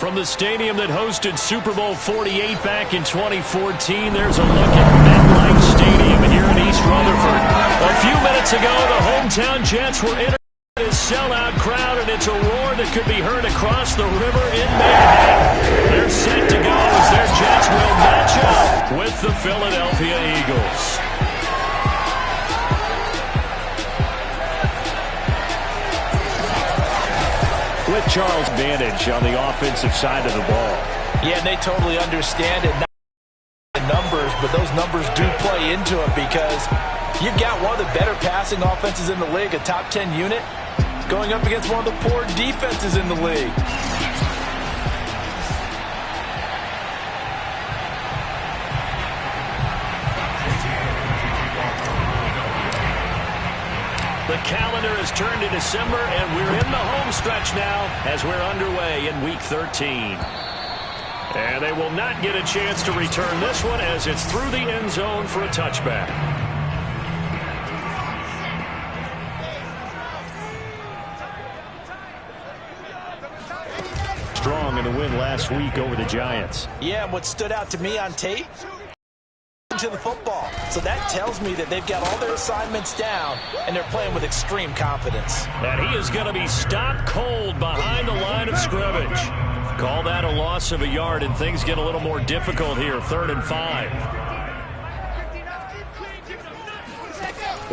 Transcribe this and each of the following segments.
From the stadium that hosted Super Bowl 48 back in 2014, there's a look at MetLife Stadium here in East Rutherford. A few minutes ago, the hometown Jets were in a sellout crowd, and it's a roar that could be heard across the river in Manhattan. They're set to go as their Jets will match up with the Philadelphia Eagles. With Charles Vantage on the offensive side of the ball. Yeah, and they totally understand it. Not the numbers, but those numbers do play into it because you've got one of the better passing offenses in the league, a top 10 unit, going up against one of the poor defenses in the league. The calendar has turned to December, and we're in the home stretch now as we're underway in Week 13. And they will not get a chance to return this one as it's through the end zone for a touchback. Strong in the win last week over the Giants. Yeah, and what stood out to me on tape, to the football. So that tells me that they've got all their assignments down and they're playing with extreme confidence. And he is going to be stopped cold behind the line of scrimmage. Call that a loss of a yard, and things get a little more difficult here. 3rd and 5.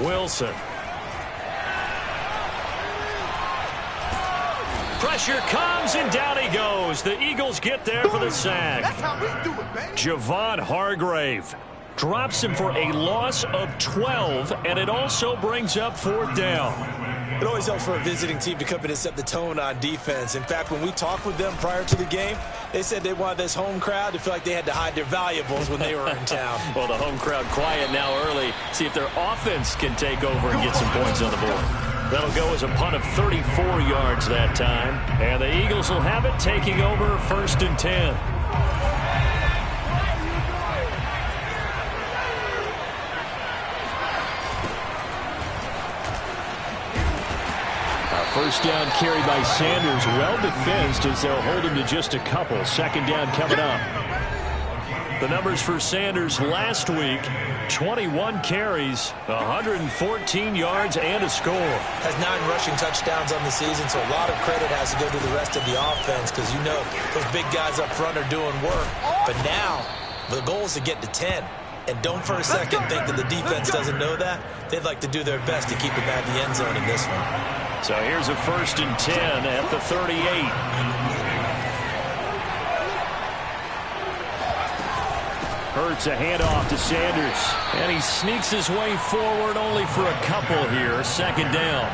Wilson. Pressure comes, and down he goes. The Eagles get there for the sack. That's how we do it, man. Javon Hargrave drops him for a loss of 12, and it also brings up 4th down. It always helps for a visiting team to come in and set the tone on defense. In fact, when we talked with them prior to the game, they said they wanted this home crowd to feel like they had to hide their valuables when they were in town. Well, the home crowd quiet now early. See if their offense can take over and get some points on the board. That'll go as a punt of 34 yards that time. And the Eagles will have it, taking over 1st and 10. First down carry by Sanders, well defensed as they'll hold him to just a couple. 2nd down coming up. The numbers for Sanders last week, 21 carries, 114 yards, and a score. Has 9 rushing touchdowns on the season, so a lot of credit has to go to the rest of the offense because you know those big guys up front are doing work. But now the goal is to get to 10. And don't for a second think that the defense doesn't know that. They'd like to do their best to keep him out of the end zone in this one. So here's a 1st and 10 at the 38. Hurts a handoff to Sanders. And he sneaks his way forward only for a couple here. 2nd down.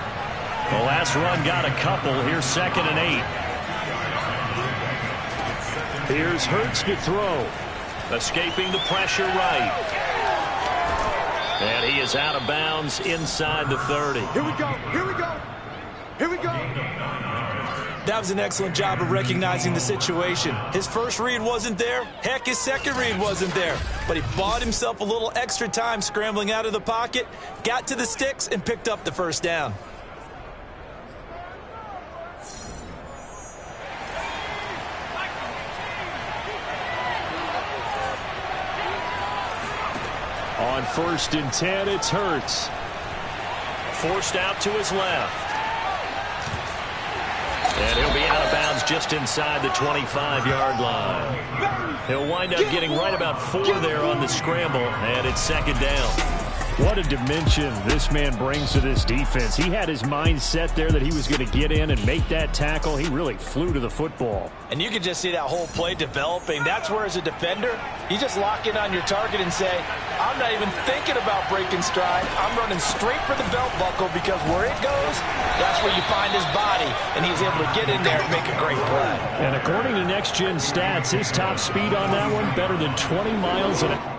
The last run got a couple. Here's 2nd and 8. Here's Hurts to throw. Escaping the pressure right. And he is out of bounds inside the 30. Here we go. Here we go. Here we go. That was an excellent job of recognizing the situation. His first read wasn't there. Heck, his second read wasn't there. But he bought himself a little extra time scrambling out of the pocket, got to the sticks, and picked up the 1st down. On 1st and 10, it's Hurts. Forced out to his left. And he'll be out of bounds just inside the 25-yard line. He'll wind up getting right about 4 there on the scramble, and it's 2nd down. What a dimension this man brings to this defense. He had his mind set there that he was going to get in and make that tackle. He really flew to the football. And you can just see that whole play developing. That's where, as a defender, you just lock in on your target and say, I'm not even thinking about breaking stride. I'm running straight for the belt buckle because where it goes, that's where you find his body. And he's able to get in there and make a great play. And according to Next Gen Stats, his top speed on that one better than 20 miles an hour.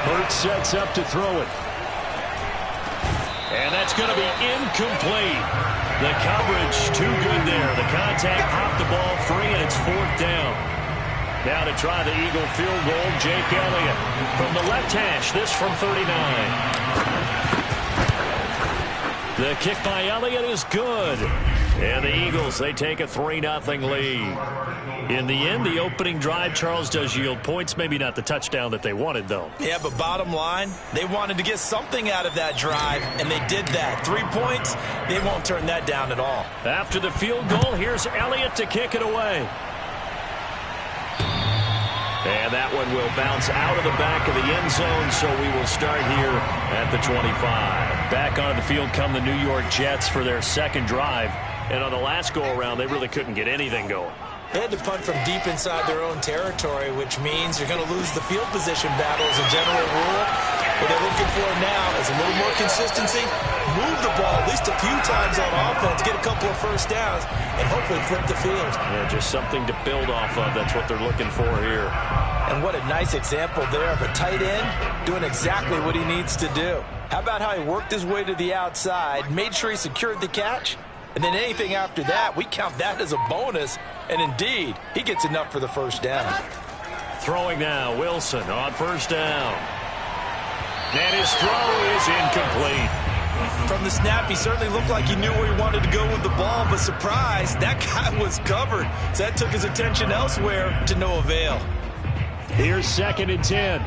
Hurts sets up to throw it. And that's going to be incomplete. The coverage too good there. The contact popped the ball free, and it's 4th down. Now to try the Eagle field goal, Jake Elliott. From the left hash, this from 39. The kick by Elliott is good. And the Eagles, they take a 3-0 lead. In the end, the opening drive, Charles, does yield points. Maybe not the touchdown that they wanted, though. Yeah, but bottom line, they wanted to get something out of that drive, and they did that. 3 points, they won't turn that down at all. After the field goal, here's Elliott to kick it away. And that one will bounce out of the back of the end zone, so we will start here at the 25. Back on the field come the New York Jets for their second drive. And on the last go-around, they really couldn't get anything going. They had to punt from deep inside their own territory, which means you're going to lose the field position battle as a general rule. What they're looking for now is a little more consistency, move the ball at least a few times on offense, get a couple of first downs, and hopefully flip the field. Yeah, just something to build off of. That's what they're looking for here. And what a nice example there of a tight end doing exactly what he needs to do. How about how he worked his way to the outside, made sure he secured the catch, and then anything after that, we count that as a bonus. And indeed, he gets enough for the first down. Throwing now, Wilson on first down. And his throw is incomplete. From the snap, he certainly looked like he knew where he wanted to go with the ball, but surprise, that guy was covered. So that took his attention elsewhere to no avail. Here's 2nd and 10.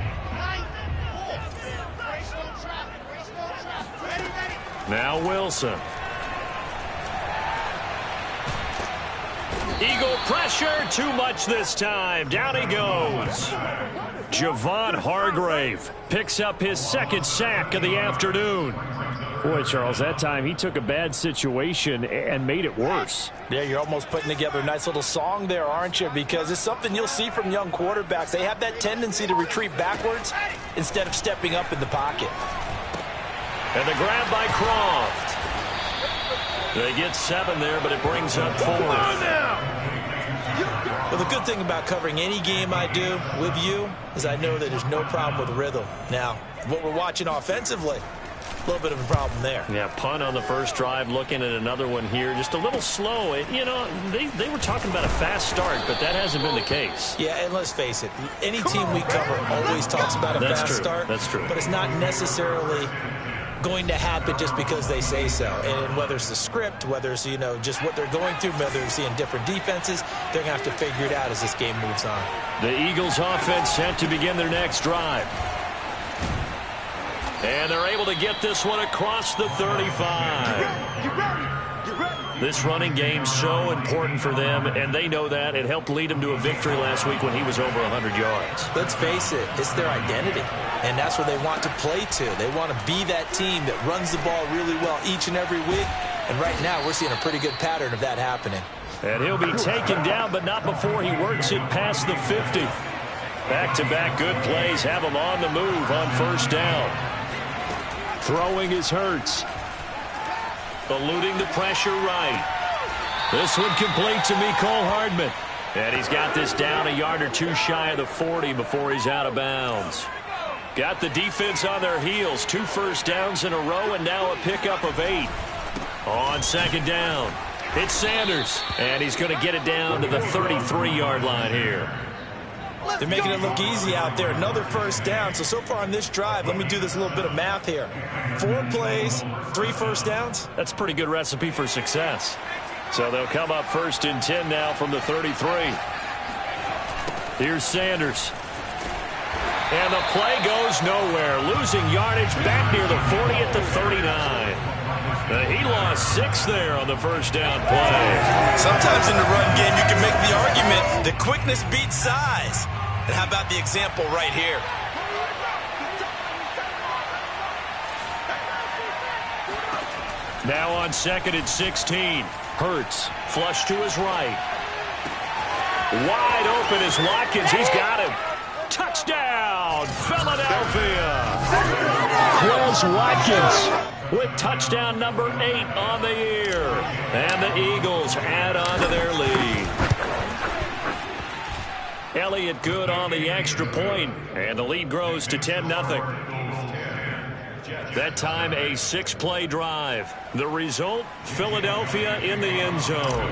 Now Wilson. Eagle pressure, too much this time. Down he goes. Javon Hargrave picks up his 2nd sack of the afternoon. Boy, Charles, that time he took a bad situation and made it worse. Yeah, you're almost putting together a nice little song there, aren't you? Because it's something you'll see from young quarterbacks. They have that tendency to retreat backwards instead of stepping up in the pocket. And the grab by Croft. They get 7 there, but it brings up 4. Well, the good thing about covering any game I do with you is I know that there's no problem with rhythm. Now, what we're watching offensively, a little bit of a problem there. Yeah, punt on the first drive, looking at another one here. Just a little slow. You know, they were talking about a fast start, but that hasn't been the case. Yeah, and let's face it, any team we cover always talks about a fast start. That's true. But it's not necessarily going to happen just because they say so. And whether it's the script, whether it's, you know, just what they're going through, whether they're seeing different defenses, they're going to have to figure it out as this game moves on. The Eagles offense set to begin their next drive. And they're able to get this one across the 35. Get ready. This running game's so important for them, and they know that. It helped lead them to a victory last week when he was over 100 yards. Let's face it, it's their identity, and that's where they want to play to. They want to be that team that runs the ball really well each and every week, and right now we're seeing a pretty good pattern of that happening. And he'll be taken down, but not before he works it past the 50. Back-to-back good plays have him on the move on first down. Throwing is Hurts. Eluding the pressure right. This one complete to Mecole Hardman. And he's got this down a yard or two shy of the 40 before he's out of bounds. Got the defense on their heels. 2 first downs in a row and now a pickup of 8. On second down, it's Sanders. And he's going to get it down to the 33-yard line here. They're making it look easy out there. Another first down. So far on this drive, let me do this little bit of math here. 4 plays, 3 first downs. That's a pretty good recipe for success. So they'll come up 1st and 10 now from the 33. Here's Sanders. And the play goes nowhere. Losing yardage back near the 40 at the 39. He lost 6 there on the first down play. Sometimes in the run game, you can make the argument that quickness beats size. And how about the example right here? Now on 2nd and 16. Hurts, flush to his right. Wide open is Watkins. He's got him. Touchdown, Philadelphia. Quez Watkins with touchdown number 8 on the year. And the Eagles add on to their lead. Elliott good on the extra point, and the lead grows to 10-0. That time a 6-play drive. The result, Philadelphia in the end zone.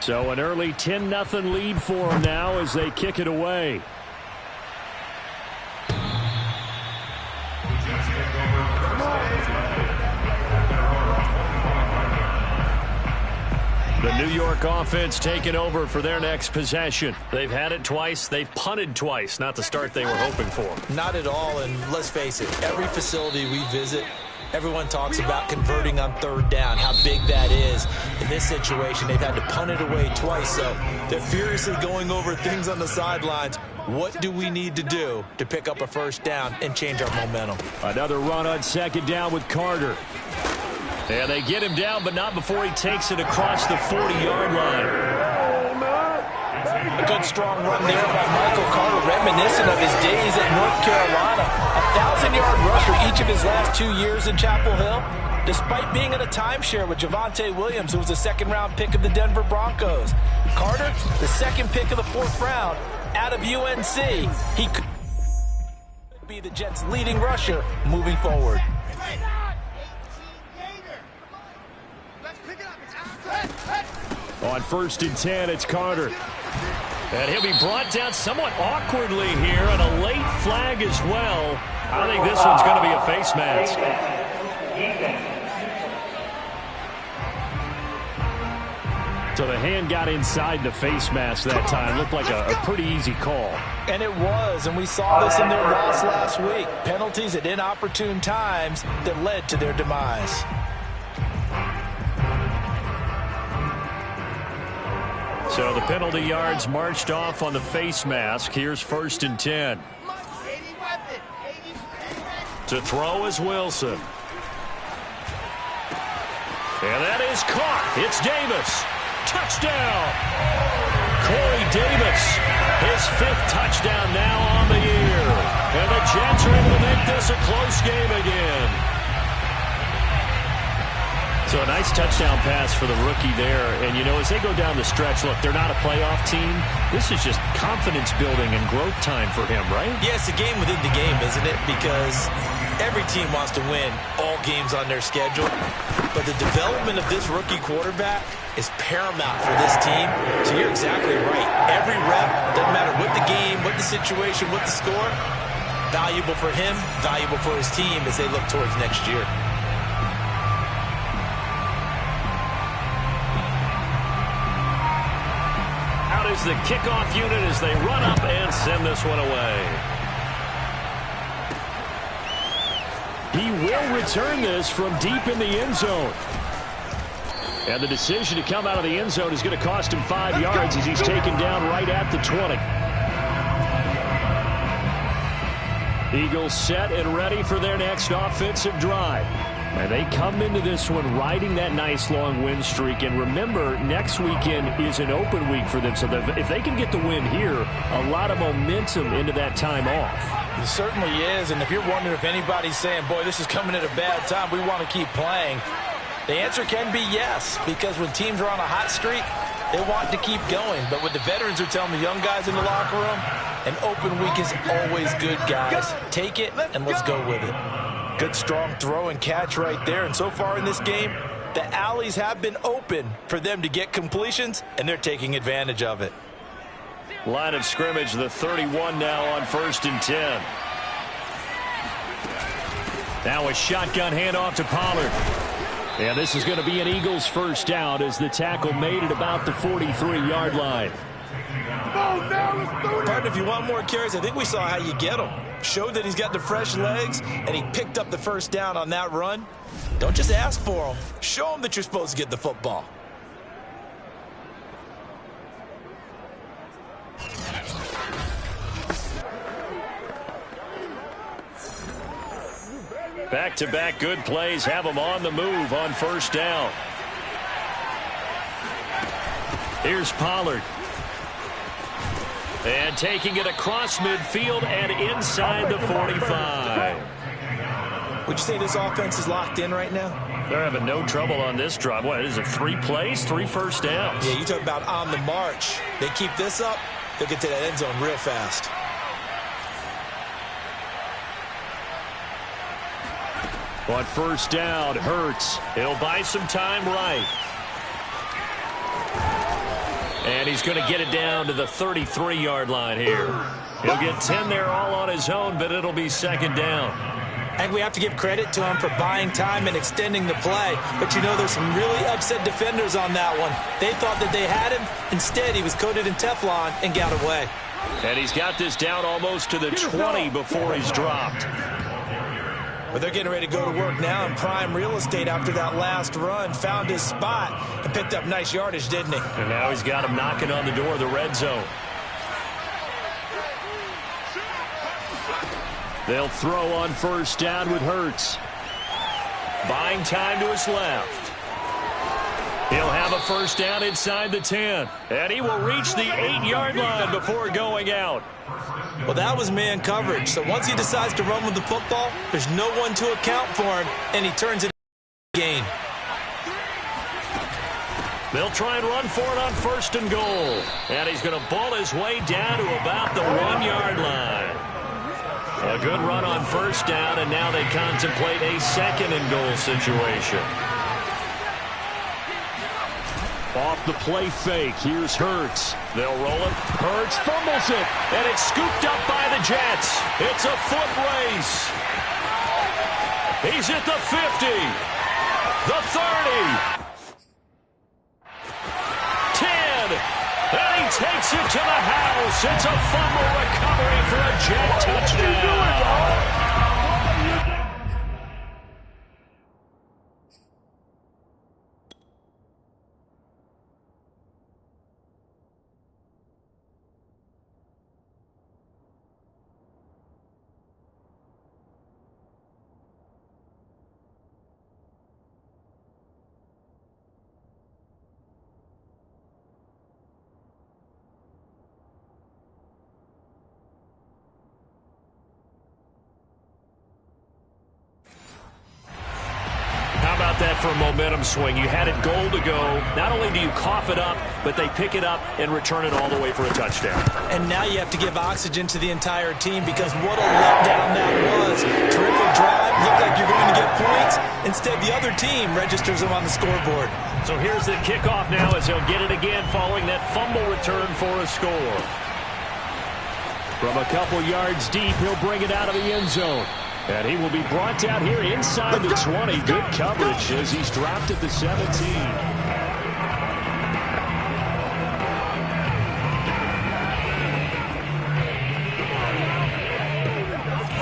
So an early 10-0 lead for them now as they kick it away. The New York offense taking over for their next possession. They've had it twice. They've punted twice. Not the start they were hoping for. Not at all, and let's face it, every facility we visit, everyone talks about converting on third down, how big that is. In this situation, they've had to punt it away twice, so they're furiously going over things on the sidelines. What do we need to do to pick up a first down and change our momentum? Another run on second down with Carter. And they get him down, but not before he takes it across the 40-yard line. A good strong run there by Michael Carter, reminiscent of his days at North Carolina. A 1,000-yard rusher each of his last 2 years in Chapel Hill, despite being in a timeshare with Javonte Williams, who was a second-round pick of the Denver Broncos. Carter, the second pick of the 4th round out of UNC. He could be the Jets' leading rusher moving forward. On 1st and 10, it's Carter. And he'll be brought down somewhat awkwardly here, and a late flag as well. I think this one's going to be a face mask. So the hand got inside the face mask that time. Looked like a pretty easy call. And it was, and we saw this in their loss last week. Penalties at inopportune times that led to their demise. So the penalty yards marched off on the face mask. Here's 1st and 10. To throw is Wilson. And that is caught. It's Davis. Touchdown. Corey Davis. His 5th touchdown now on the year. And the Jets are able to make this a close game again. So a nice touchdown pass for the rookie there. And, you know, as they go down the stretch, look, they're not a playoff team. This is just confidence building and growth time for him, right? Yeah, it's a game within the game, isn't it? Because every team wants to win all games on their schedule. But the development of this rookie quarterback is paramount for this team. So you're exactly right. Every rep, doesn't matter what the game, what the situation, what the score, valuable for him, valuable for his team as they look towards next year. Is the kickoff unit as they run up and send this one away. He will return this from deep in the end zone. And the decision to come out of the end zone is going to cost him 5 yards as he's taken down right at the 20. Eagles set and ready for their next offensive drive. And they come into this one riding that nice long win streak. And remember, next weekend is an open week for them. So if they can get the win here, a lot of momentum into that time off. It certainly is. And if you're wondering if anybody's saying, boy, this is coming at a bad time, we want to keep playing, the answer can be yes. Because when teams are on a hot streak, they want to keep going. But what the veterans are telling the young guys in the locker room, an open week is always good, guys. Take it and let's go with it. Good strong throw and catch right there. And so far in this game, the alleys have been open for them to get completions, and they're taking advantage of it. Line of scrimmage, the 31 now on 1st and 10. Now a shotgun handoff to Pollard. And this is going to be an Eagles first down as the tackle made it about the 43-yard line. Partner, if you want more carries, I think we saw how you get them. Showed that he's got the fresh legs, and he picked up the first down on that run. Don't just ask for them. Show them that you're supposed to get the football. Back-to-back good plays have them on the move on first down. Here's Pollard. And taking it across midfield and inside the 45. Would you say this offense is locked in right now? They're having no trouble on this drive. What is it, 3 plays, 3 first downs? Yeah, you talk about on the march. They keep this up, they'll get to that end zone real fast. On first down, Hurts. He'll buy some time right. And he's going to get it down to the 33-yard line here. He'll get 10 there all on his own, but it'll be second down. I think we have to give credit to him for buying time and extending the play. But, you know, there's some really upset defenders on that one. They thought that they had him. Instead, he was coated in Teflon and got away. And he's got this down almost to the 20 before he's dropped. But they're getting ready to go to work now in prime real estate after that last run. Found his spot and picked up nice yardage, didn't he? And now he's got him knocking on the door of the red zone. They'll throw on first down with Hurts. Buying time to his left. He'll have a first down inside the 10. And he will reach the 8-yard line before going out. Well, that was man coverage. So once he decides to run with the football, there's no one to account for him, and he turns it gain. They'll try and run for it on first and goal. And he's going to ball his way down to about the 1-yard line. A good run on first down, and now they contemplate a second and goal situation. Off the play fake, here's Hurts. They'll roll it. Hurts fumbles it, and it's scooped up by the Jets. It's a foot race. He's at the 50, the 30, 10, and he takes it to the house. It's a fumble recovery for a Jet touchdown. That for a momentum swing. You had it goal to go. Not only do you cough it up, but they pick it up and return it all the way for a touchdown. And now you have to give oxygen to the entire team because what a letdown that was. Terrific drive. Looked like you're going to get points. Instead, the other team registers them on the scoreboard. So here's the kickoff now as he'll get it again following that fumble return for a score. From a couple yards deep, he'll bring it out of the end zone. And he will be brought down here inside the 20. Good coverage as he's dropped at the 17.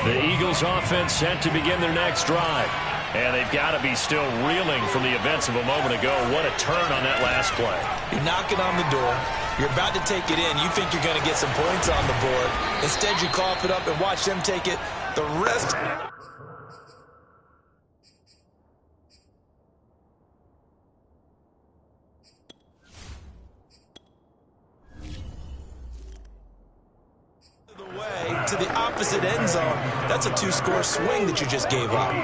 The Eagles offense set to begin their next drive. And they've got to be still reeling from the events of a moment ago. What a turn on that last play. You're knocking on the door. You're about to take it in. You think you're going to get some points on the board. Instead, you cough it up and watch them take it. The rest... the way to the opposite end zone. That's a 2-score swing that you just gave up.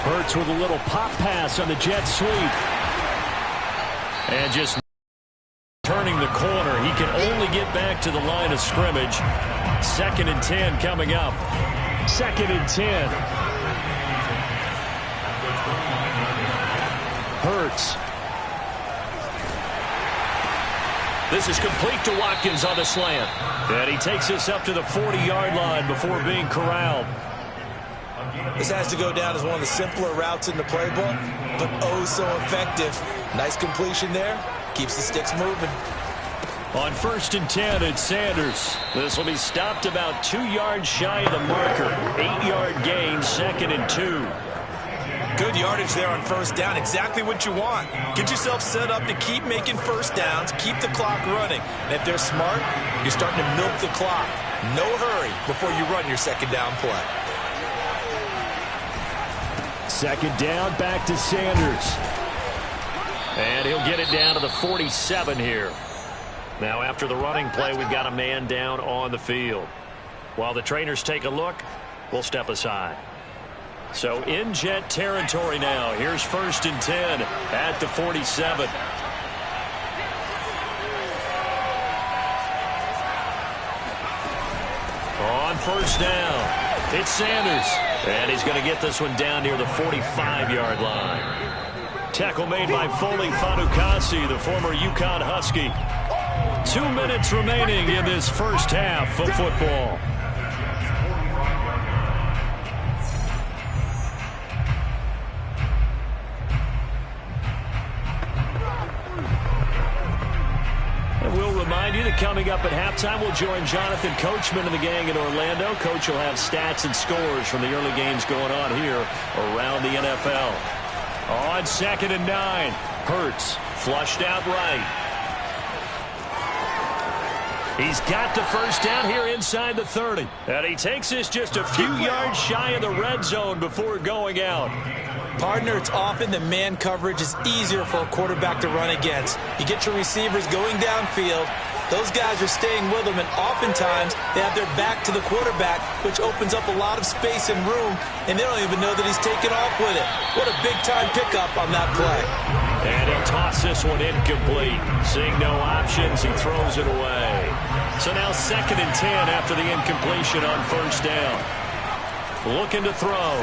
Hurts with a little pop pass on the jet sweep. And just turning the corner. He can only get back to the line of scrimmage. 2nd and 10 coming up. 2nd and 10. Hurts. This is complete to Watkins on the slant. And he takes this up to the 40-yard line before being corralled. This has to go down as one of the simpler routes in the playbook, but oh so effective. Nice completion there. Keeps the sticks moving. On 1st and 10, it's Sanders. This will be stopped about 2 yards shy of the marker. 8-yard gain, 2nd and 2. Good yardage there on first down. Exactly what you want. Get yourself set up to keep making first downs, keep the clock running. And if they're smart, you're starting to milk the clock. No hurry before you run your second down play. 2nd down, back to Sanders. And he'll get it down to the 47 here. Now after the running play, we've got a man down on the field. While the trainers take a look, we'll step aside. So in Jet territory now. Here's 1st and 10 at the 47. On first down, it's Sanders. And he's going to get this one down near the 45-yard line. Tackle made by Foley Fatukasi, the former UConn Husky. 2 minutes remaining in this first half of football. And we'll remind you that coming up at halftime, we'll join Jonathan Coachman and the gang in Orlando. Coach will have stats and scores from the early games going on here around the NFL. On 2nd and 9, Hurts flushed out right. He's got the first down here inside the 30. And he takes this just a few yards shy of the red zone before going out. Partner, it's often that man coverage is easier for a quarterback to run against. You get your receivers going downfield. Those guys are staying with them, and oftentimes they have their back to the quarterback, which opens up a lot of space and room, and they don't even know that he's taken off with it. What a big-time pickup on that play. And he'll toss this one incomplete. Seeing no options, he throws it away. So now 2nd and 10 after the incompletion on first down. Looking to throw.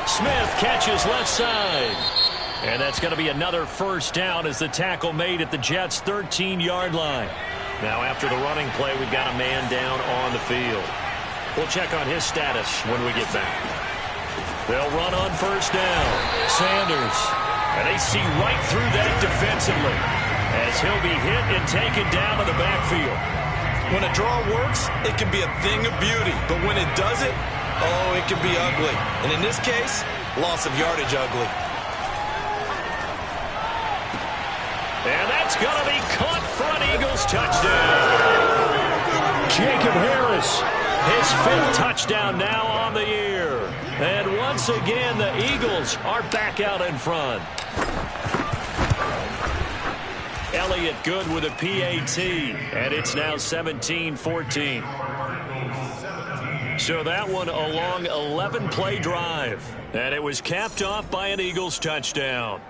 Smith catches left side. And that's going to be another first down as the tackle made at the Jets' 13-yard line. Now after the running play, we've got a man down on the field. We'll check on his status when we get back. They'll run on first down. Sanders. And they see right through that defensively as he'll be hit and taken down in the backfield. When a draw works, it can be a thing of beauty. But when it doesn't, oh, it can be ugly. And in this case, loss of yardage ugly. And that's going to be caught for an Eagles touchdown. Jacob Harris, his 5th touchdown now on the year. And once again, the Eagles are back out in front. Elliott good with a PAT, and it's now 17-14. So that one a long 11-play drive, and it was capped off by an Eagles touchdown.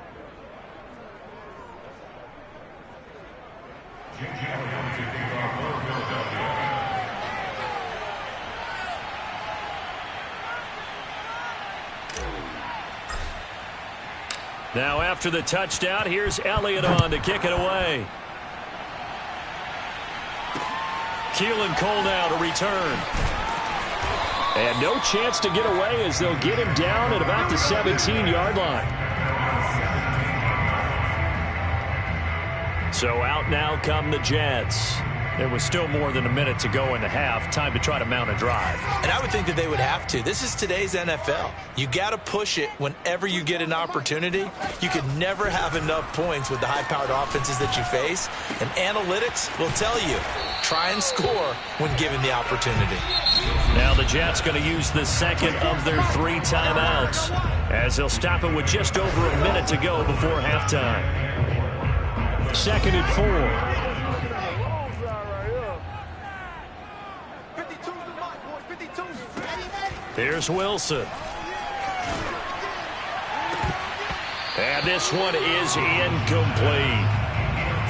Now after the touchdown, here's Elliott on to kick it away. Keelan Cole now to return. And no chance to get away as they'll get him down at about the 17-yard line. So out now come the Jets. There was still more than a minute to go in the half. Time to try to mount a drive. And I would think that they would have to. This is today's NFL. You got to push it whenever you get an opportunity. You could never have enough points with the high-powered offenses that you face. And analytics will tell you, try and score when given the opportunity. Now the Jets going to use the second of their 3 timeouts as they'll stop it with just over a minute to go before halftime. 2nd and 4. Here's Wilson. And this one is incomplete.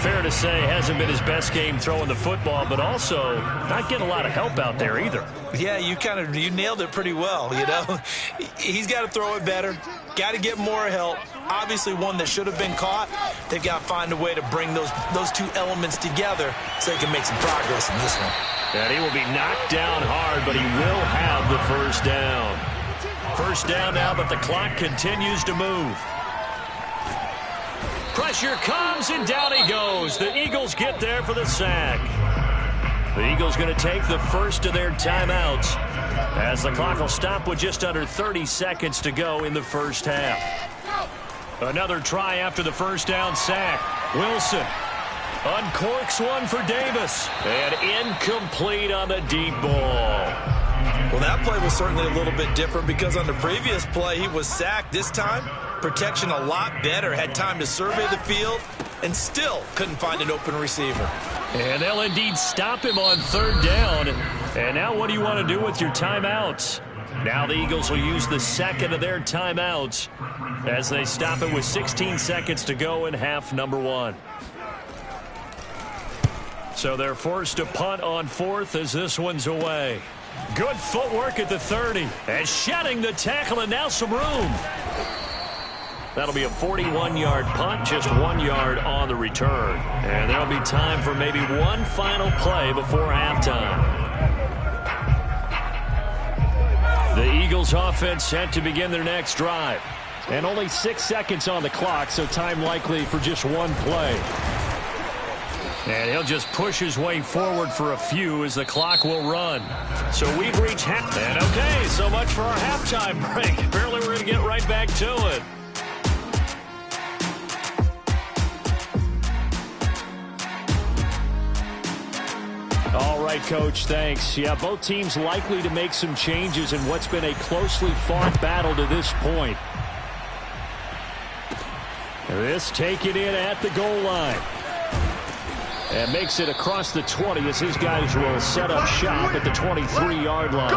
Fair to say, hasn't been his best game throwing the football, but also not getting a lot of help out there either. Yeah, you nailed it pretty well, you know. He's got to throw it better. Got to get more help. Obviously one that should have been caught. They've got to find a way to bring those 2 elements together so they can make some progress in this one. And he will be knocked down hard, but he will have the first down. First down now, but the clock continues to move. Pressure comes, and down he goes. The Eagles get there for the sack. The Eagles going to take the first of their timeouts as the clock will stop with just under 30 seconds to go in the first half. Another try after the first down sack. Wilson uncorks one for Davis. And incomplete on the deep ball. Well, that play was certainly a little bit different because on the previous play, he was sacked. This time, protection a lot better. Had time to survey the field and still couldn't find an open receiver. And they'll indeed stop him on 3rd down. And now what do you want to do with your timeouts? Now the Eagles will use the second of their timeouts as they stop it with 16 seconds to go in half number 1. So they're forced to punt on fourth as this one's away. Good footwork at the 30. And shedding the tackle, and now some room. That'll be a 41-yard punt, just 1 yard on the return. And there'll be time for maybe one final play before halftime. The Eagles offense set to begin their next drive. And only 6 seconds on the clock, so time likely for just one play. And he'll just push his way forward for a few as the clock will run. So we've reached half. And okay, so much for our halftime break. Apparently we're going to get right back to it. All right, Coach, thanks. Yeah, both teams likely to make some changes in what's been a closely fought battle to this point. This taken in at the goal line. And makes it across the 20 as his guys will set up shop at the 23-yard line.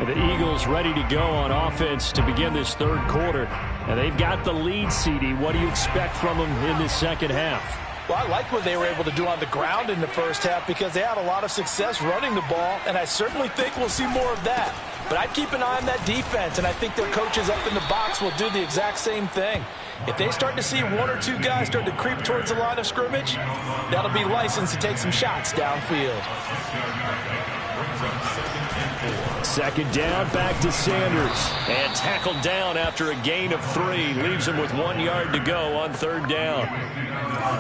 And the Eagles ready to go on offense to begin this third quarter. And they've got the lead, CD. What do you expect from them in this second half? Well, I like what they were able to do on the ground in the first half because they had a lot of success running the ball, and I certainly think we'll see more of that. But I'd keep an eye on that defense, and I think their coaches up in the box will do the exact same thing. If they start to see one or two guys start to creep towards the line of scrimmage, that'll be licensed to take some shots downfield. Second down, back to Sanders. And tackled down after a gain of 3. Leaves him with 1 yard to go on third down.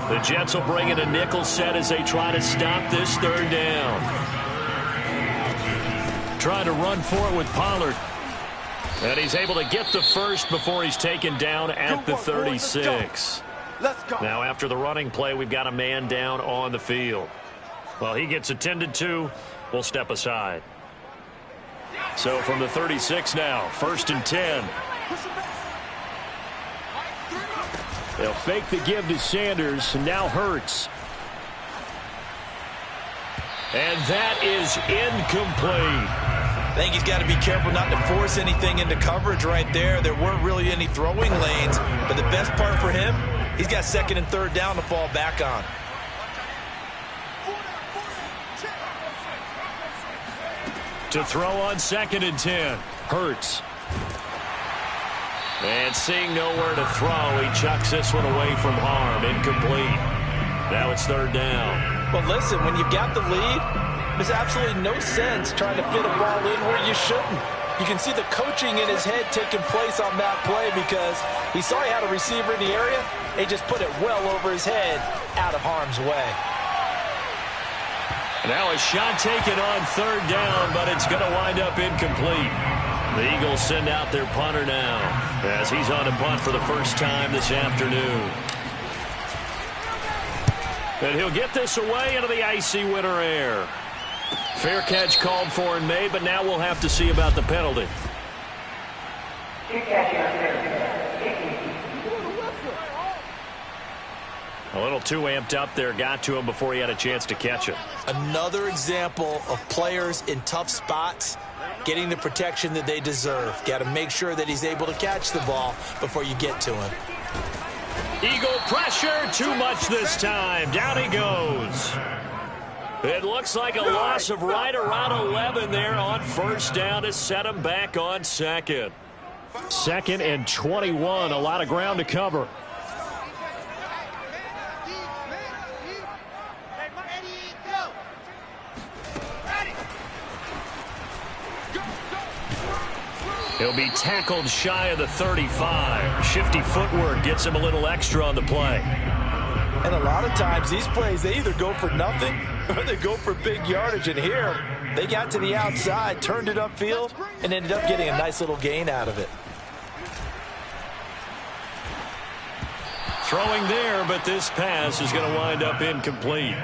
The Jets will bring in a nickel set as they try to stop this third down. Trying to run for it with Pollard. And he's able to get the first before he's taken down at the 36. Let's go. Now after the running play, we've got a man down on the field. Well, he gets attended to. We'll step aside. So from the 36 now, 1st and 10. They'll fake the give to Sanders, and now Hurts. And that is incomplete. I think he's got to be careful not to force anything into coverage right there. There weren't really any throwing lanes, but the best part for him, he's got second and third down to fall back on. To throw on 2nd and 10, Hurts. And seeing nowhere to throw, he chucks this one away from harm. Incomplete. Now it's third down. Well, listen, when you've got the lead, there's absolutely no sense trying to fit a ball in where you shouldn't. You can see the coaching in his head taking place on that play because he saw he had a receiver in the area. He just put it well over his head, out of harm's way. Now a shot taken on third down, but it's going to wind up incomplete. The Eagles send out their punter now as he's on a punt for the first time this afternoon. And he'll get this away into the icy winter air. Fair catch called for and made, but now we'll have to see about the penalty. A little too amped up there, got to him before he had a chance to catch it. Another example of players in tough spots getting the protection that they deserve. Got to make sure that he's able to catch the ball before you get to him. Eagle pressure, too much this time. Down he goes. It looks like a loss of right around 11 there on first down to set him back on second. 2nd and 21, a lot of ground to cover. He'll be tackled shy of the 35. Shifty footwork gets him a little extra on the play. And a lot of times these plays, they either go for nothing or they go for big yardage. And here, they got to the outside, turned it upfield, and ended up getting a nice little gain out of it. Throwing there, but this pass is going to wind up incomplete.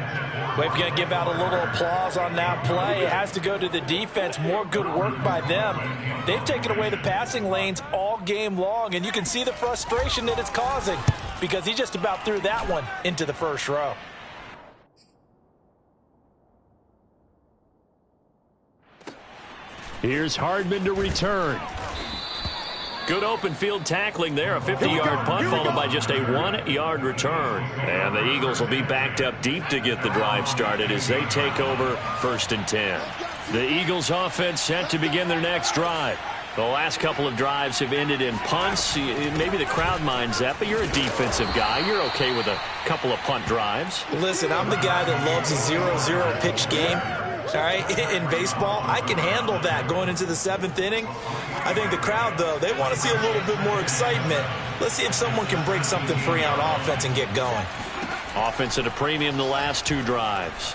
We're going to give out a little applause on that play. It has to go to the defense. More good work by them. They've taken away the passing lanes all game long, and you can see the frustration that it's causing because he just about threw that one into the first row. Here's Hardman to return. Good open field tackling there. A 50-yard punt followed by just a 1-yard return. And the Eagles will be backed up deep to get the drive started as they take over 1st and 10. The Eagles offense set to begin their next drive. The last couple of drives have ended in punts. Maybe the crowd minds that, but you're a defensive guy. You're okay with a couple of punt drives. Listen, I'm the guy that loves a 0-0 pitch game. All right, in baseball, I can handle that going into the 7th inning. I think the crowd, though, they want to see a little bit more excitement. Let's see if someone can break something free on offense and get going. Offense at a premium the last 2 drives.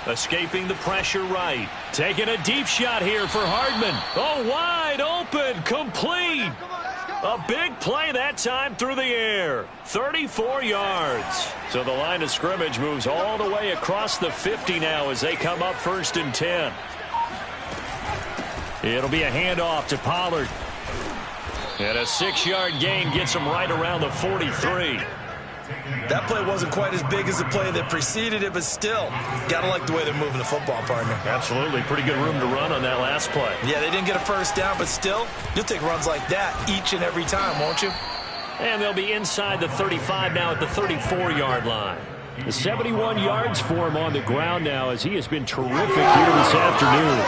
Escaping the pressure right. Taking a deep shot here for Hardman. Oh, wide open, complete. A big play that time through the air. 34 yards. So the line of scrimmage moves all the way across the 50 now as they come up 1st and 10. It'll be a handoff to Pollard. And a 6-yard gain gets him right around the 43. That play wasn't quite as big as the play that preceded it, but still, got to like the way they're moving the football, partner. Absolutely. Pretty good room to run on that last play. Yeah, they didn't get a first down, but still, you'll take runs like that each and every time, won't you? And they'll be inside the 35 now at the 34-yard line. The 71 yards for him on the ground now as he has been terrific here this afternoon.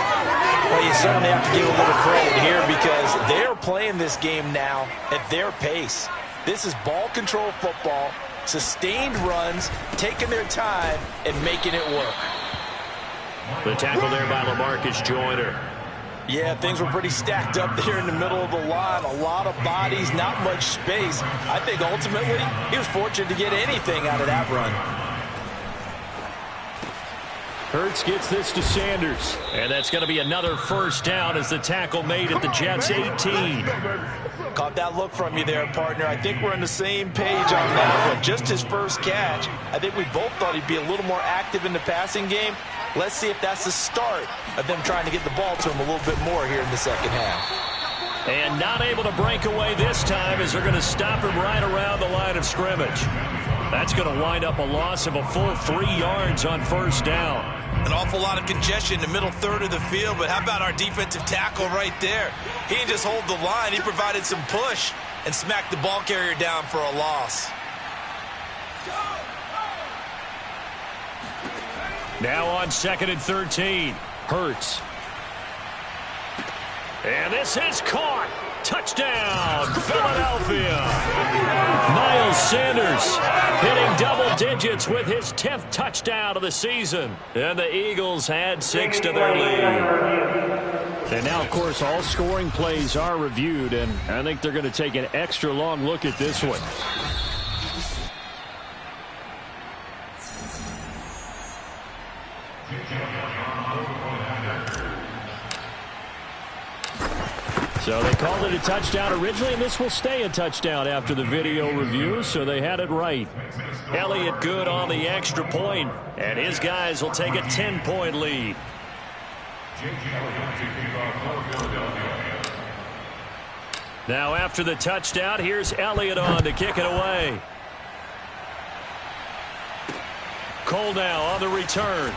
Well, you certainly have to give a little credit here because they are playing this game now at their pace. This is ball control football, sustained runs, taking their time, and making it work. The tackle there by LaMarcus Joyner. Yeah, things were pretty stacked up there in the middle of the line. A lot of bodies, not much space. I think ultimately he was fortunate to get anything out of that run. Hurts gets this to Sanders. And that's going to be another first down as the tackle made at the Jets' 18. Caught that look from you there, partner. I think we're on the same page on that one. Just his first catch. I think we both thought he'd be a little more active in the passing game. Let's see if that's the start of them trying to get the ball to him a little bit more here in the second half. And not able to break away this time as they're going to stop him right around the line of scrimmage. That's going to wind up a loss of a full 3 yards on first down. An awful lot of congestion in the middle third of the field, but how about our defensive tackle right there? He didn't just hold the line. He provided some push and smacked the ball carrier down for a loss. Now on 2nd and 13. Hurts. And this is caught. Touchdown, Philadelphia. Miles Sanders hitting double digits with his 10th touchdown of the season. And the Eagles add 6 to their lead. And now, of course, all scoring plays are reviewed, and I think they're going to take an extra long look at this one. So they called it a touchdown originally, and this will stay a touchdown after the video review, so they had it right. Elliott good on the extra point, and his guys will take a 10-point lead. Now after the touchdown, here's Elliott on to kick it away. Cole now on the return.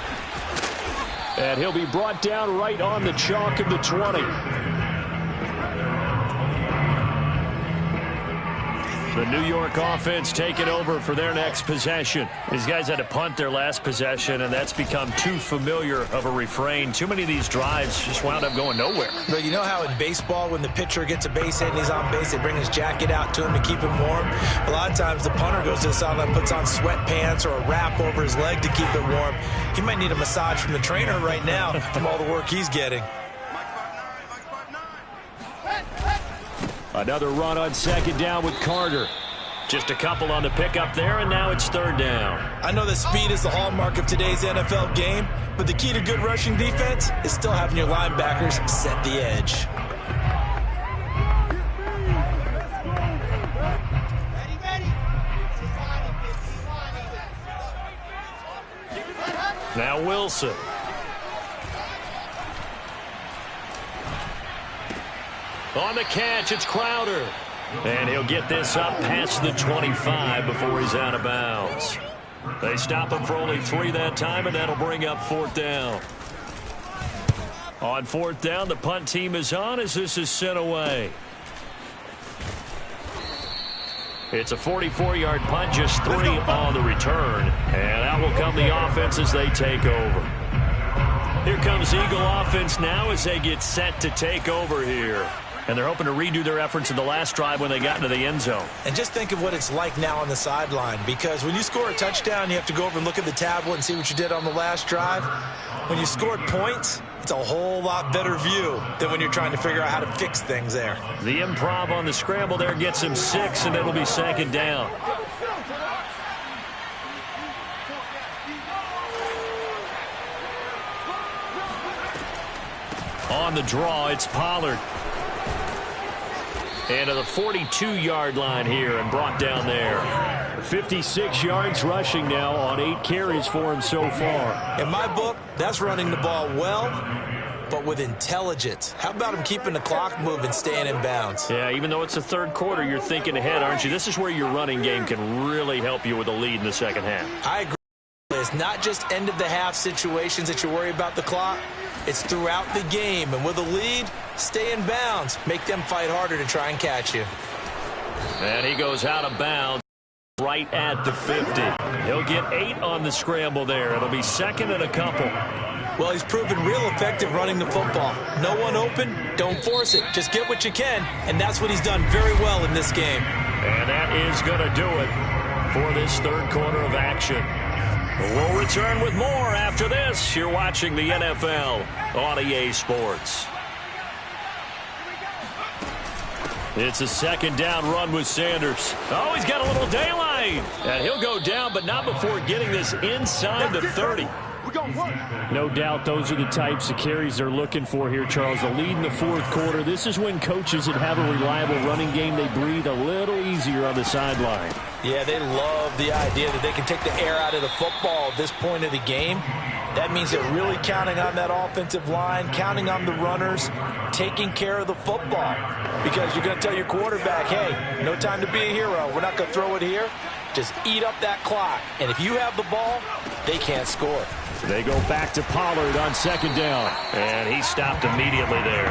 And he'll be brought down right on the chalk of the 20. The New York offense taking over for their next possession. These guys had to punt their last possession, and that's become too familiar of a refrain. Too many of these drives just wound up going nowhere. But you know how in baseball, when the pitcher gets a base hit and he's on base, they bring his jacket out to him to keep him warm? A lot of times the punter goes to the sideline, puts on sweatpants or a wrap over his leg to keep it warm. He might need a massage from the trainer right now from all the work he's getting. Another run on 2nd down with Carter. Just a couple on the pickup there, and now it's 3rd down. I know that speed is the hallmark of today's NFL game, but the key to good rushing defense is still having your linebackers set the edge. Now Wilson. On the catch, it's Crowder. And he'll get this up past the 25 before he's out of bounds. They stop him for only 3 that time, and that'll bring up 4th down. On 4th down, the punt team is on as this is sent away. It's a 44-yard punt, just 3 on the return. And out will come the offense as they take over. Here comes Eagle offense now as they get set to take over here. And they're hoping to redo their efforts in the last drive when they got into the end zone. And just think of what it's like now on the sideline, because when you score a touchdown, you have to go over and look at the tablet and see what you did on the last drive. When you scored points, it's a whole lot better view than when you're trying to figure out how to fix things there. The improv on the scramble there gets him 6, and it'll be 2nd down. On the draw, it's Pollard. And to the 42-yard line here and brought down there. 56 yards rushing now on 8 carries for him so far. In my book, that's running the ball well, but with intelligence. How about him keeping the clock moving, staying in bounds? Yeah, even though it's the third quarter, you're thinking ahead, aren't you? This is where your running game can really help you with a lead in the second half. I agree. It's not just end-of-the-half situations that you worry about the clock. It's throughout the game. And with a lead, stay in bounds. Make them fight harder to try and catch you. And he goes out of bounds right at the 50. He'll get 8 on the scramble there. It'll be 2nd and a couple. Well, he's proven real effective running the football. No one open, don't force it. Just get what you can, and that's what he's done very well in this game. And that is going to do it for this third quarter of action. We'll return with more after this. You're watching the NFL on EA Sports. It's a 2nd down run with Sanders. Oh, he's got a little daylight. And he'll go down, but not before getting this inside the 30. No doubt those are the types of carries they're looking for here, Charles. The lead in the fourth quarter. This is when coaches that have a reliable running game, they breathe a little easier on the sideline. Yeah, they love the idea that they can take the air out of the football at this point of the game. That means they're really counting on that offensive line, counting on the runners, taking care of the football. Because you're going to tell your quarterback, hey, no time to be a hero. We're not going to throw it here. Just eat up that clock. And if you have the ball, they can't score. They go back to Pollard on 2nd down. And he stopped immediately there.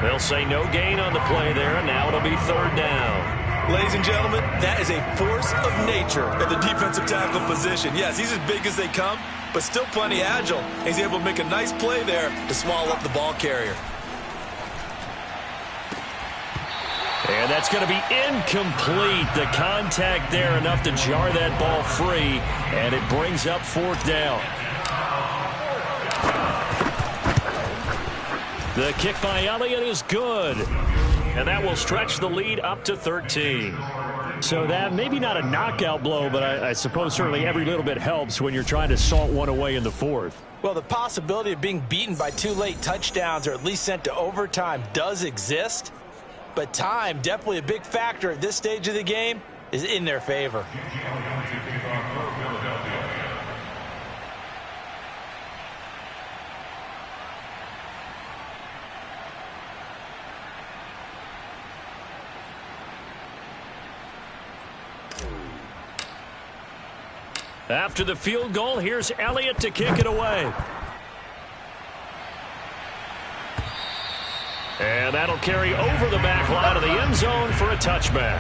They'll say no gain on the play there, and now it'll be 3rd down. Ladies and gentlemen, that is a force of nature at the defensive tackle position. Yes, he's as big as they come, but still plenty agile. He's able to make a nice play there to swallow up the ball carrier. And that's going to be incomplete. The contact there enough to jar that ball free, and it brings up 4th down. The kick by Elliott is good. And that will stretch the lead up to 13. So that maybe not a knockout blow, but I suppose certainly every little bit helps when you're trying to salt one away in the fourth. Well, the possibility of being beaten by 2 late touchdowns or at least sent to overtime does exist. But time, definitely a big factor at this stage of the game, is in their favor. After the field goal, here's Elliott to kick it away. And that'll carry over the back line of the end zone for a touchback.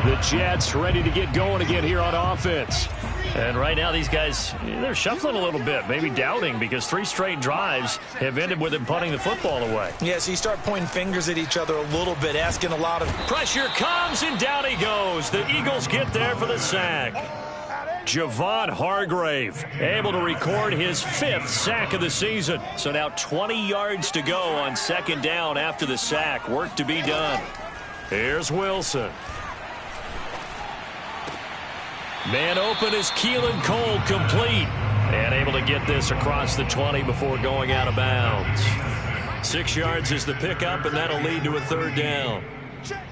The Jets ready to get going again here on offense. And right now these guys, they're shuffling a little bit, maybe doubting, because 3 straight drives have ended with them punting the football away. Yeah, so you start pointing fingers at each other a little bit, asking a lot of... Pressure comes, and down he goes. The Eagles get there for the sack. Javon Hargrave able to record his 5th sack of the season. So now 20 yards to go on 2nd down after the sack. Work to be done. Here's Wilson. Man open is Keelan Cole, complete. And able to get this across the 20 before going out of bounds. 6 yards is the pickup, and that'll lead to a 3rd down.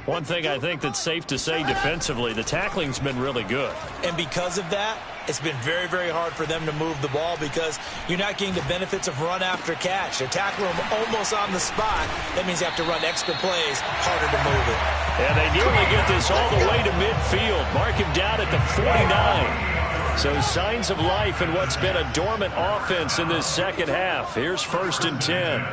One thing I think that's safe to say defensively, the tackling's been really good. And because of that, it's been very, very hard for them to move the ball because you're not getting the benefits of run after catch. They're tackling them almost on the spot. That means you have to run extra plays, harder to move it. And they nearly get this all the way to midfield. Mark him down at the 49. So signs of life in what's been a dormant offense in this second half. Here's 1st and 10.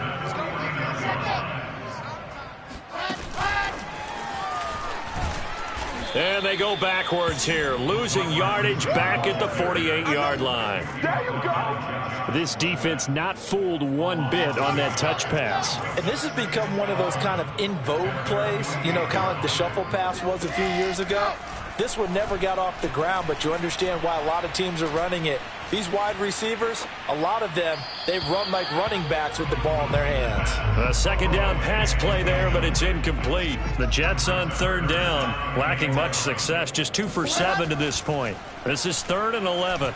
And they go backwards here, losing yardage back at the 48-yard line. There you go. This defense not fooled one bit on that touch pass. And this has become one of those kind of in vogue plays, you know, kind of like the shuffle pass was a few years ago. This one never got off the ground, but you understand why a lot of teams are running it. These wide receivers, a lot of them, they run like running backs with the ball in their hands. A second down pass play there, but it's incomplete. The Jets on third down, lacking much success, just 2 for 7 to this point. This is 3rd and 11.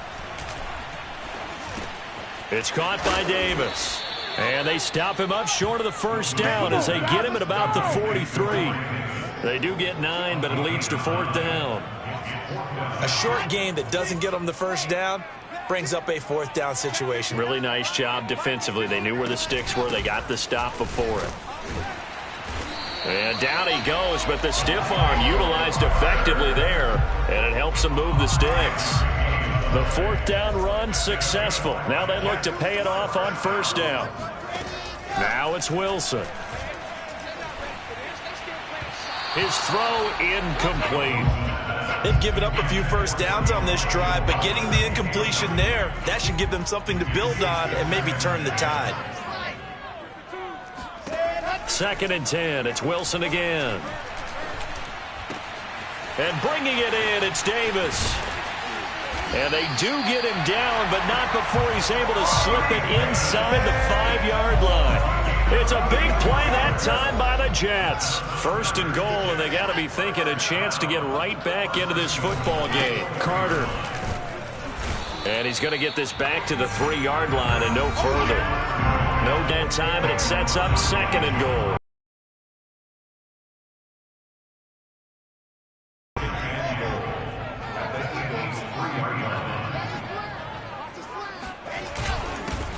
It's caught by Davis. And they stop him up short of the first down as they get him at about the 43. They do get 9, but it leads to 4th down. A short gain that doesn't get them the first down brings up a 4th down situation. Really nice job defensively. They knew where the sticks were. They got the stop before it. And down he goes, but the stiff arm utilized effectively there, and it helps him move the sticks. The 4th down run successful. Now they look to pay it off on first down. Now it's Wilson. His throw incomplete. They've given up a few first downs on this drive, but getting the incompletion there, that should give them something to build on and maybe turn the tide. 2nd and 10. It's Wilson again. And bringing it in, it's Davis. And they do get him down, but not before he's able to slip it inside the 5-yard line. It's a big play that time by the Jets. 1st and goal, and they got to be thinking a chance to get right back into this football game. Carter. And he's going to get this back to the 3-yard line and no further. No dead time, and it sets up 2nd and goal.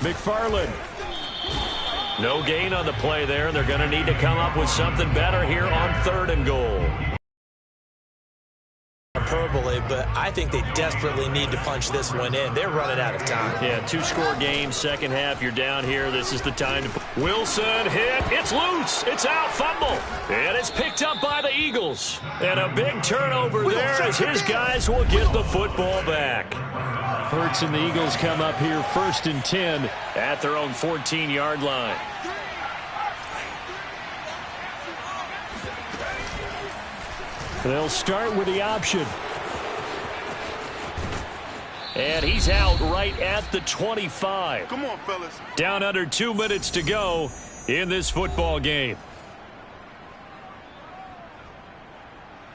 McFarland. No gain on the play there. They're going to need to come up with something better here on 3rd and goal. Hyperbole, but I think they desperately need to punch this one in. They're running out of time. Yeah, 2-score game, second half. You're down here. This is the time to... Wilson hit. It's loose. It's out. Fumble. And it's picked up by the Eagles. And a big turnover there as his guys will get the football back. Hurts and the Eagles come up here 1st and 10 at their own 14-yard line. They'll start with the option. And he's out right at the 25. Come on, fellas. Down under 2 minutes to go in this football game.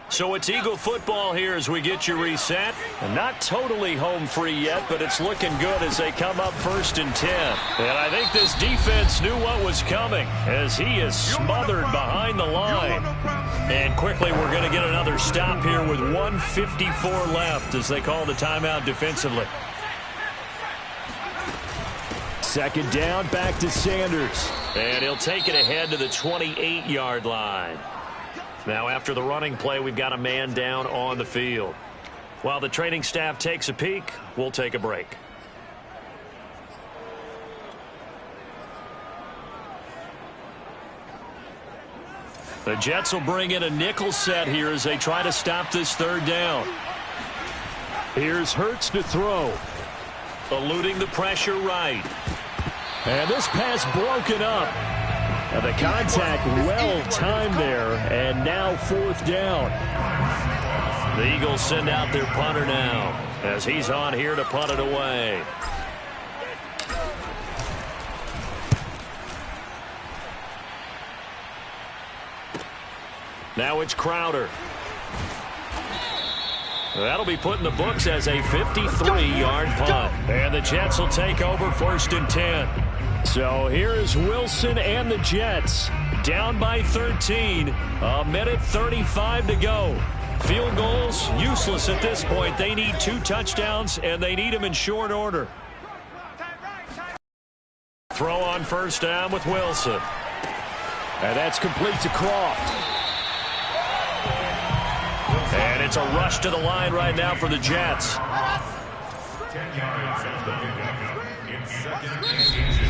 So it's Eagle football here as we get you reset. And not totally home free yet, but it's looking good as they come up 1st and 10. And I think this defense knew what was coming as he is smothered behind the line. And quickly we're going to get another stop here with 1:54 left as they call the timeout defensively. 2nd down, back to Sanders. And he'll take it ahead to the 28-yard line. Now after the running play, we've got a man down on the field. While the training staff takes a peek, we'll take a break. The Jets will bring in a nickel set here as they try to stop this 3rd down. Here's Hurts to throw. Eluding the pressure right. And this pass broken up. The contact well timed there, and now 4th down. The Eagles send out their punter now as he's on here to punt it away. Now it's Crowder. That'll be put in the books as a 53-yard punt. And the Jets will take over 1st and 10. So here is Wilson and the Jets down by 13. 1:35 to go. Field goals useless at this point. They need 2 touchdowns, and they need them in short order. Throw on 1st down with Wilson. And that's complete to Croft. And it's a rush to the line right now for the Jets.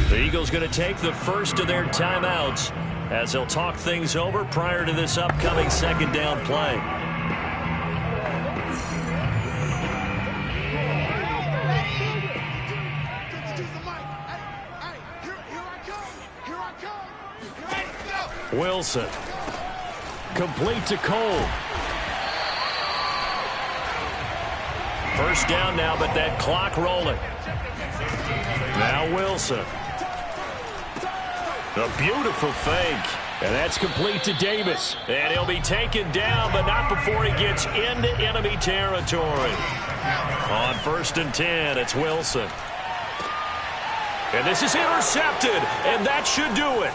The Eagles going to take the first of their timeouts as they'll talk things over prior to this upcoming 2nd down play. Wilson. Complete to Cole. First down now, but that clock rolling. Now Wilson. A beautiful fake. And that's complete to Davis. And he'll be taken down, but not before he gets into enemy territory. On 1st and 10, it's Wilson. And this is intercepted, and that should do it.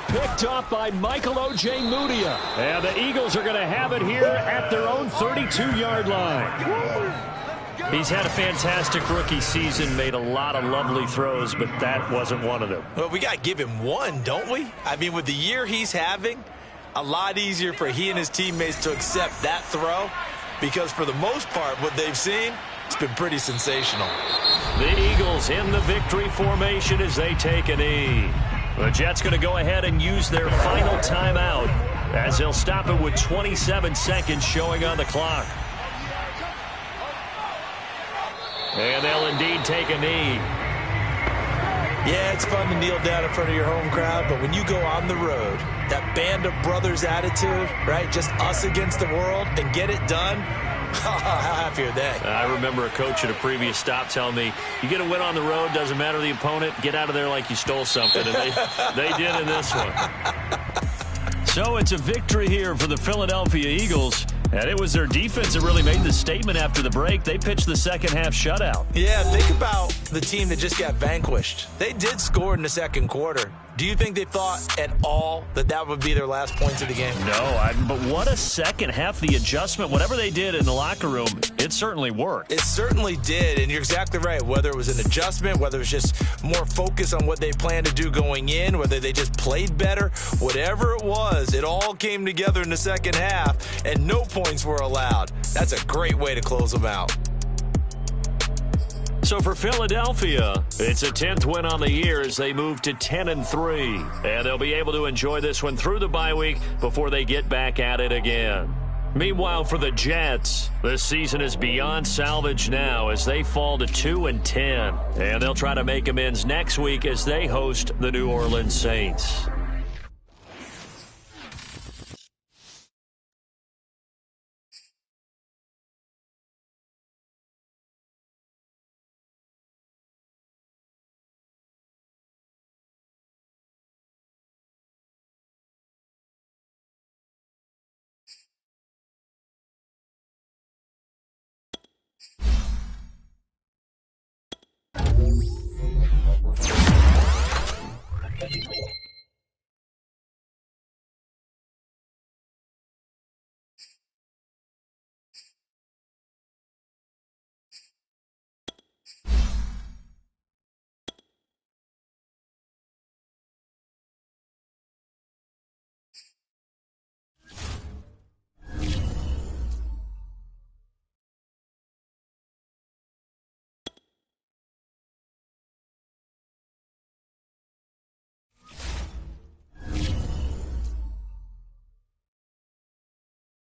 Picked off by Michael Ojemudia. And the Eagles are going to have it here at their own 32-yard line. He's had a fantastic rookie season, made a lot of lovely throws, but that wasn't one of them. Well, we got to give him one, don't we? I mean, with the year he's having, a lot easier for he and his teammates to accept that throw because for the most part, what they've seen, it's been pretty sensational. The Eagles in the victory formation as they take a knee. The Jets going to go ahead and use their final timeout as they'll stop it with 27 seconds showing on the clock. And they'll indeed take a knee. Yeah, it's fun to kneel down in front of your home crowd, but when you go on the road, that band of brothers attitude, right, just us against the world, and get it done, how happy are they? I remember a coach at a previous stop telling me, you get a win on the road, doesn't matter the opponent, get out of there like you stole something. And they did in this one. So it's a victory here for the Philadelphia Eagles. And it was their defense that really made the statement after the break. They pitched the second-half shutout. Yeah, think about the team that just got vanquished. They did score in the second quarter. Do you think they thought at all that that would be their last points of the game? No, but what a second half. The adjustment, whatever they did in the locker room, it certainly worked. It certainly did, and you're exactly right. Whether it was an adjustment, whether it was just more focus on what they planned to do going in, whether they just played better, whatever it was, it all came together in the second half, and no points were allowed. That's a great way to close them out. So for Philadelphia, it's a 10th win on the year as they move to 10-3. And they'll be able to enjoy this one through the bye week before they get back at it again. Meanwhile, for the Jets, this season is beyond salvage now as they fall to 2-10. And they'll try to make amends next week as they host the New Orleans Saints.